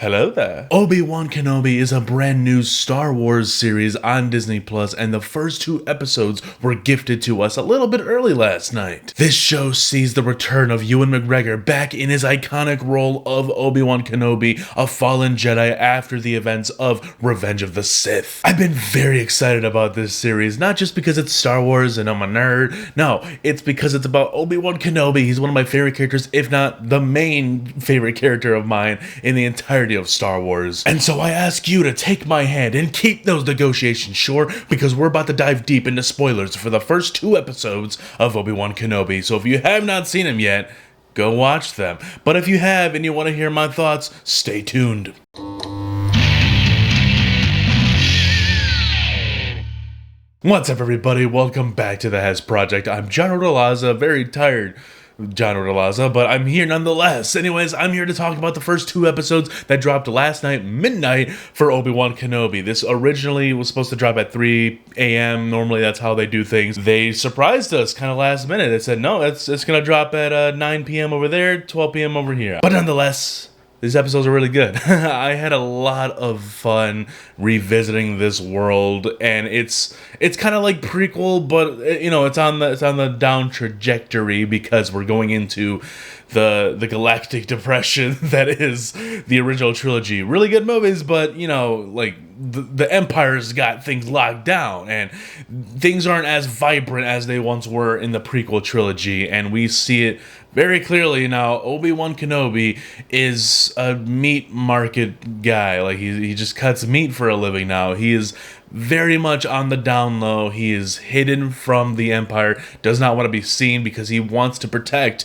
Hello there. Obi-Wan Kenobi is a brand new Star Wars series on Disney Plus, and the first 2 episodes were gifted to us a little bit early last night. This show sees the return of Ewan McGregor back in his iconic role of Obi-Wan Kenobi, a fallen Jedi after the events of Revenge of the Sith. I've been very excited about this series, not just because it's Star Wars and I'm a nerd. No, it's because it's about Obi-Wan Kenobi. He's one of my favorite characters, if not the main favorite character of mine in the entirety of Star Wars. And so I ask you to take my hand and keep those negotiations short, because we're about to dive deep into spoilers for the first 2 episodes of Obi-Wan Kenobi. So if you have not seen them yet, go watch them. But if you have and you want to hear my thoughts, stay tuned. What's up, everybody? Welcome back to the Hez Project. I'm John Rodolaza, very tired John Rodolaza, but I'm here nonetheless. Anyways, I'm here to talk about the first 2 episodes that dropped last night, midnight, for Obi-Wan Kenobi. This originally was supposed to drop at 3 a.m. Normally, that's how they do things. They surprised us kind of last minute. They said, no, it's going to drop at 9 p.m. over there, 12 p.m. over here. But nonetheless, these episodes are really good. I had a lot of fun revisiting this world, and it's kind of like prequel, but it's on the down trajectory because we're going into the galactic depression that is the original trilogy. Really good movies, but the Empire's got things locked down, and things aren't as vibrant as they once were in the prequel trilogy, and we see it very clearly now. Obi-Wan Kenobi is a meat market guy. Like, he just cuts meat for a living now. He is very much on the down low. He is hidden from the Empire, does not want to be seen because he wants to protect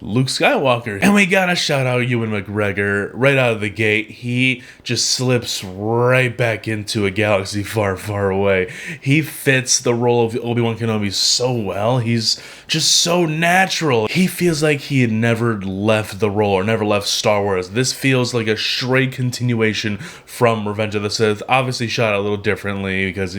Luke Skywalker. And we gotta shout out Ewan McGregor right out of the gate. He just slips right back into a galaxy far, far away. He fits the role of Obi-Wan Kenobi so well. He's just so natural. He feels like he had never left the role or never left Star Wars. This feels like a straight continuation from Revenge of the Sith. Obviously shot a little differently because,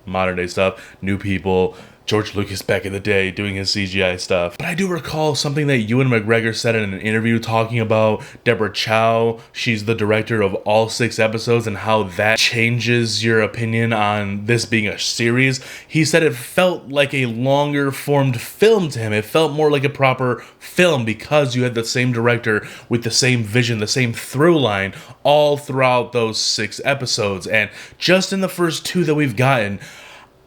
modern day stuff, new people, George Lucas back in the day doing his CGI stuff. But I do recall something that Ewan McGregor said in an interview talking about Deborah Chow. She's the director of all 6 episodes, and how that changes your opinion on this being a series. He said it felt like a longer formed film to him. It felt more like a proper film because you had the same director with the same vision, the same through line all throughout those 6 episodes. And just in the first 2 that we've gotten,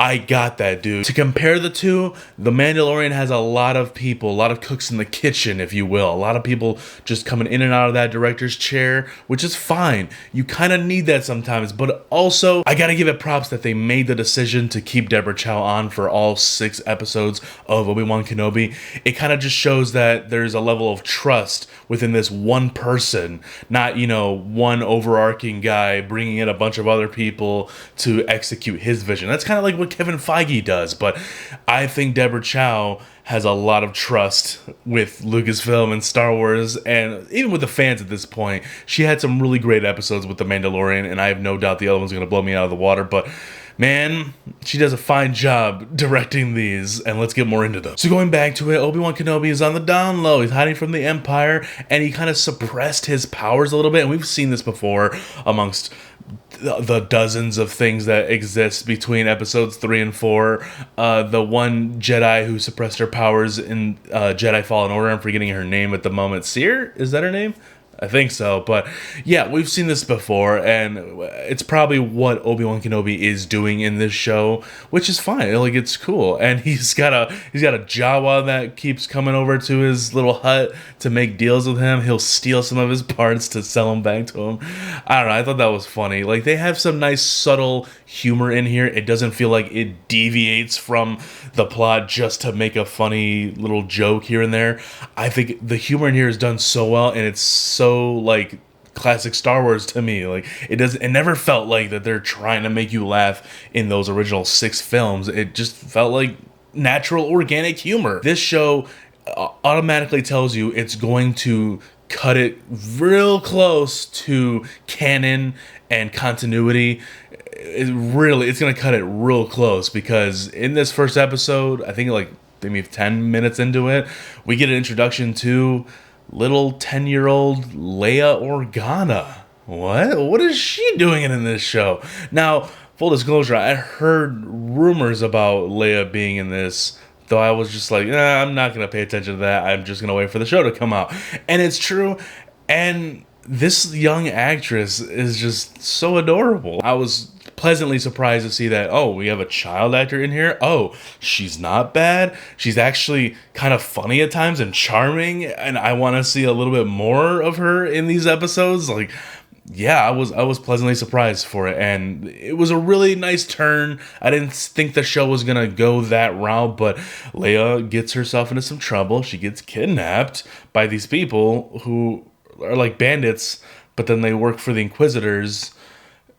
I got that, dude. To compare the 2, The Mandalorian has a lot of people, a lot of cooks in the kitchen, if you will. A lot of people just coming in and out of that director's chair, which is fine. You kind of need that sometimes, but also, I gotta give it props that they made the decision to keep Deborah Chow on for all 6 episodes of Obi-Wan Kenobi. It kind of just shows that there's a level of trust within this one person, not, one overarching guy bringing in a bunch of other people to execute his vision. That's kind of like what Kevin Feige does, but I think Deborah Chow has a lot of trust with Lucasfilm and Star Wars, and even with the fans at this point. She had some really great episodes with The Mandalorian, and I have no doubt the other one's going to blow me out of the water, but man, she does a fine job directing these, and let's get more into them. So going back to it, Obi-Wan Kenobi is on the down low. He's hiding from the Empire, and he kind of suppressed his powers a little bit, and we've seen this before amongst the dozens of things that exist between episodes 3 and 4. The one Jedi who suppressed her powers in Jedi Fallen Order, I'm forgetting her name at the moment. Seer? Is that her name? I think so, but yeah, we've seen this before, and it's probably what Obi-Wan Kenobi is doing in this show, which is fine. Like, it's cool, and he's got a Jawa that keeps coming over to his little hut to make deals with him. He'll steal some of his parts to sell them back to him. I don't know. I thought that was funny. Like, they have some nice subtle humor in here. It doesn't feel like it deviates from the plot just to make a funny little joke here and there. I think the humor in here is done so well, and it's so like classic Star Wars to me. Like, it never felt like that they're trying to make you laugh in those original 6 films. It just felt like natural, organic humor. This show automatically tells you it's going to cut it real close to canon and continuity. It's going to cut it real close, because in this first episode, I think like maybe 10 minutes into it, we get an introduction to little 10-year-old Leia Organa. What is she doing in this show? Now, full disclosure, I heard rumors about Leia being in this, though I was just like, I'm not going to pay attention to that. I'm just going to wait for the show to come out. And it's true. And this young actress is just so adorable. I was pleasantly surprised to see that, we have a child actor in here. Oh, she's not bad. She's actually kind of funny at times and charming. And I want to see a little bit more of her in these episodes. Like, yeah, I was pleasantly surprised for it, and it was a really nice turn. I didn't think the show was gonna go that route, but Leia gets herself into some trouble. She gets kidnapped by these people who are like bandits, but then they work for the Inquisitors,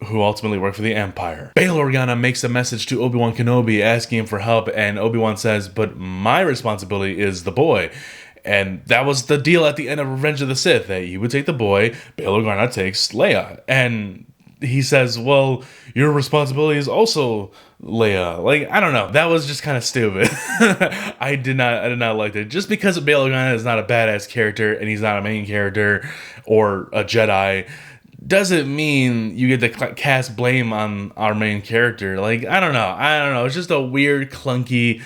who ultimately work for the Empire. Bail Organa makes a message to Obi-Wan Kenobi asking him for help, and Obi-Wan says, but my responsibility is the boy. And that was the deal at the end of Revenge of the Sith, that he would take the boy, Bail Organa takes Leia. And he says, well, your responsibility is also Leia. Like, I don't know. That was just kind of stupid. I did not like that. Just because Bail Organa is not a badass character and he's not a main character or a Jedi doesn't mean you get to cast blame on our main character. Like, I don't know. It's just a weird, clunky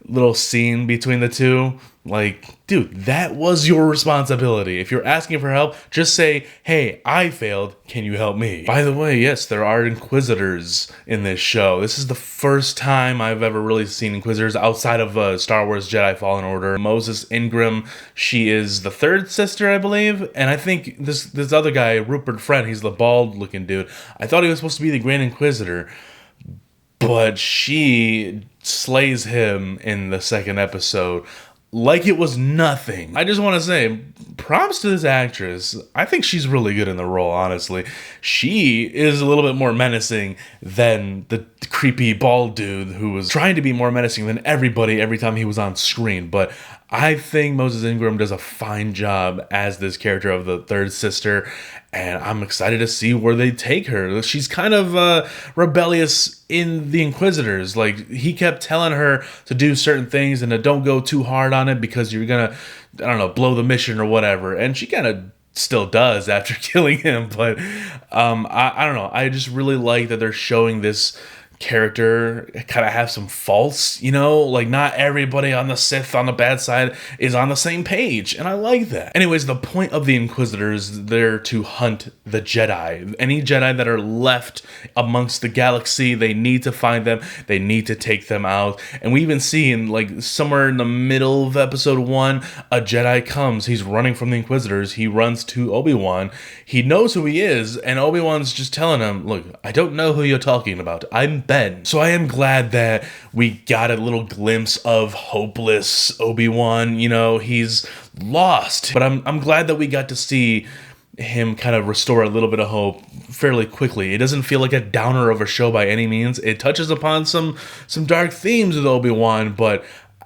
little scene between the two. Like, dude, that was your responsibility. If you're asking for help, just say, hey, I failed. Can you help me? By the way, yes, there are Inquisitors in this show. This is the first time I've ever really seen Inquisitors outside of Star Wars Jedi Fallen Order. Moses Ingram, she is the third sister, I believe. And I think this other guy, Rupert Friend, he's the bald-looking dude. I thought he was supposed to be the Grand Inquisitor, but she slays him in the second episode like it was nothing. I just want to say, props to this actress. I think she's really good in the role, honestly. She is a little bit more menacing than the creepy bald dude who was trying to be more menacing than everybody every time he was on screen. But I think Moses Ingram does a fine job as this character of the third sister, and I'm excited to see where they take her. She's kind of rebellious in the Inquisitors. Like, he kept telling her to do certain things and to don't go too hard on it because you're gonna, blow the mission or whatever. And she kind of still does after killing him. But I don't know. I just really like that they're showing this character kind of have some faults, like not everybody on the Sith on the bad side is on the same page, and I like that. Anyways, the point of the Inquisitors, they're to hunt the Jedi. Any Jedi that are left amongst the galaxy, they need to find them, they need to take them out. And we even see in like somewhere in the middle of episode 1, a Jedi comes, he's running from the Inquisitors, he runs to Obi-Wan, he knows who he is, and Obi-Wan's just telling him, look, I don't know who you're talking about, I'm Ben. So I am glad that we got a little glimpse of hopeless Obi-Wan. He's lost, but I'm glad that we got to see him kind of restore a little bit of hope fairly quickly. It doesn't feel like a downer of a show by any means. It touches upon some dark themes with Obi-Wan, but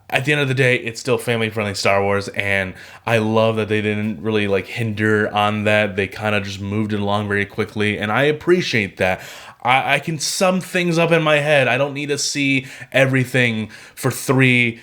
at the end of the day, it's still family-friendly Star Wars, and I love that they didn't really hinder on that. They kind of just moved it along very quickly, and I appreciate that. I can sum things up in my head. I don't need to see everything for 3-4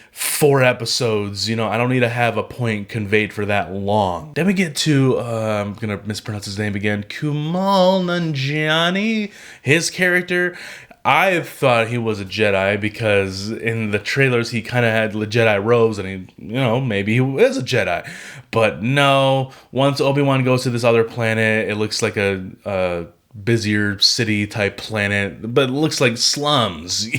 episodes. I don't need to have a point conveyed for that long. Then we get to, I'm going to mispronounce his name again, Kumail Nanjiani. His character, I thought he was a Jedi because in the trailers he kind of had the Jedi robes and he, maybe he is a Jedi. But no, once Obi-Wan goes to this other planet, it looks like a busier city type planet, but it looks like slums,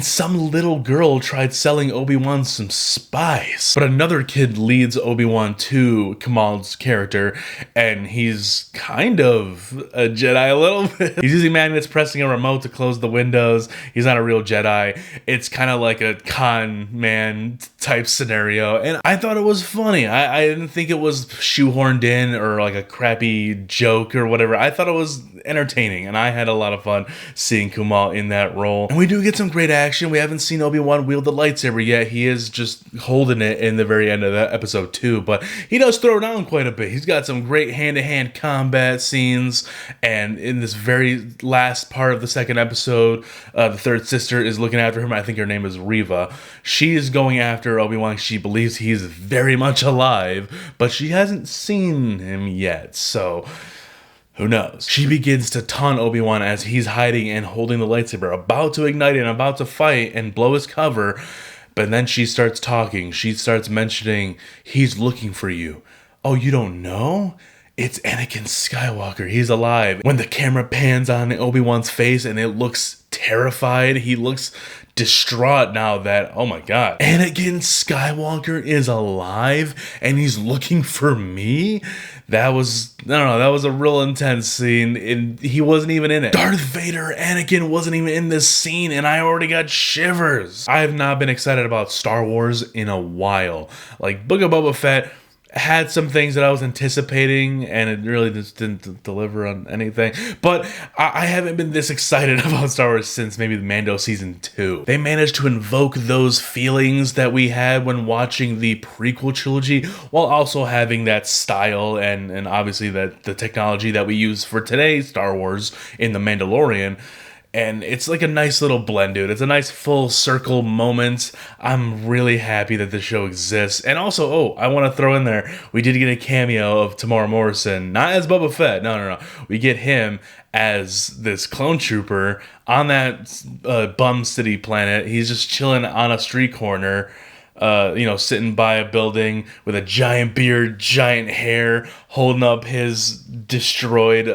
some little girl tried selling Obi-Wan some spice, but another kid leads Obi-Wan to Kumail's character, and he's kind of a Jedi a little bit. He's using magnets, pressing a remote to close the windows. He's not a real Jedi. It's kind of like a con man type scenario, and I thought it was funny. I didn't think it was shoehorned in or like a crappy joke or whatever. I thought it was entertaining, and I had a lot of fun seeing Kumail in that role. And we do get some great action. We haven't seen Obi-Wan wield the lightsaber yet. He is just holding it in the very end of that episode 2, but he does throw down quite a bit. He's got some great hand-to-hand combat scenes, and in this very last part of the second episode, the third sister is looking after him. I think her name is Reva. She is going after Obi-Wan. She believes he's very much alive, but she hasn't seen him yet, so Who knows? She begins to taunt Obi-Wan as he's hiding and holding the lightsaber, about to ignite it and about to fight and blow his cover. But then she starts talking. She starts mentioning, he's looking for you. Oh, you don't know? It's Anakin Skywalker. He's alive. When the camera pans on Obi-Wan's face and it looks terrified, he looks distraught now that, oh my god, Anakin Skywalker is alive and he's looking for me? That was, I don't know, that was a real intense scene, and he wasn't even in it. Darth Vader, Anakin wasn't even in this scene, and I already got shivers. I have not been excited about Star Wars in a while. Like, Book of Boba Fett had some things that I was anticipating, and it really just didn't deliver on anything. But I haven't been this excited about Star Wars since maybe the Mando Season 2. They managed to invoke those feelings that we had when watching the prequel trilogy, while also having that style and obviously that the technology that we use for today's Star Wars in The Mandalorian. And it's like a nice little blend, dude. It's a nice full circle moment. I'm really happy that this show exists. And also, I want to throw in there, we did get a cameo of Tamara Morrison. Not as Boba Fett. No. We get him as this clone trooper on that bum city planet. He's just chilling on a street corner, sitting by a building with a giant beard, giant hair, holding up his destroyed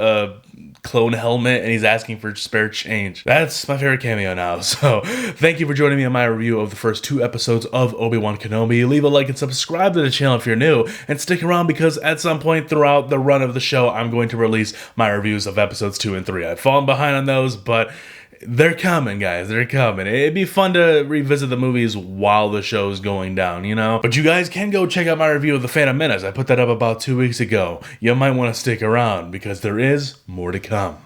clone helmet, and he's asking for spare change. That's my favorite cameo now. So thank you for joining me on my review of the first 2 episodes of Obi-Wan Kenobi. Leave a like and subscribe to the channel if you're new, and stick around because at some point throughout the run of the show, I'm going to release my reviews of episodes 2 and 3. I've fallen behind on those, but they're coming, guys. They're coming. It'd be fun to revisit the movies while the show's going down, you know? But you guys can go check out my review of The Phantom Menace. I put that up about 2 weeks ago. You might want to stick around because there is more to come.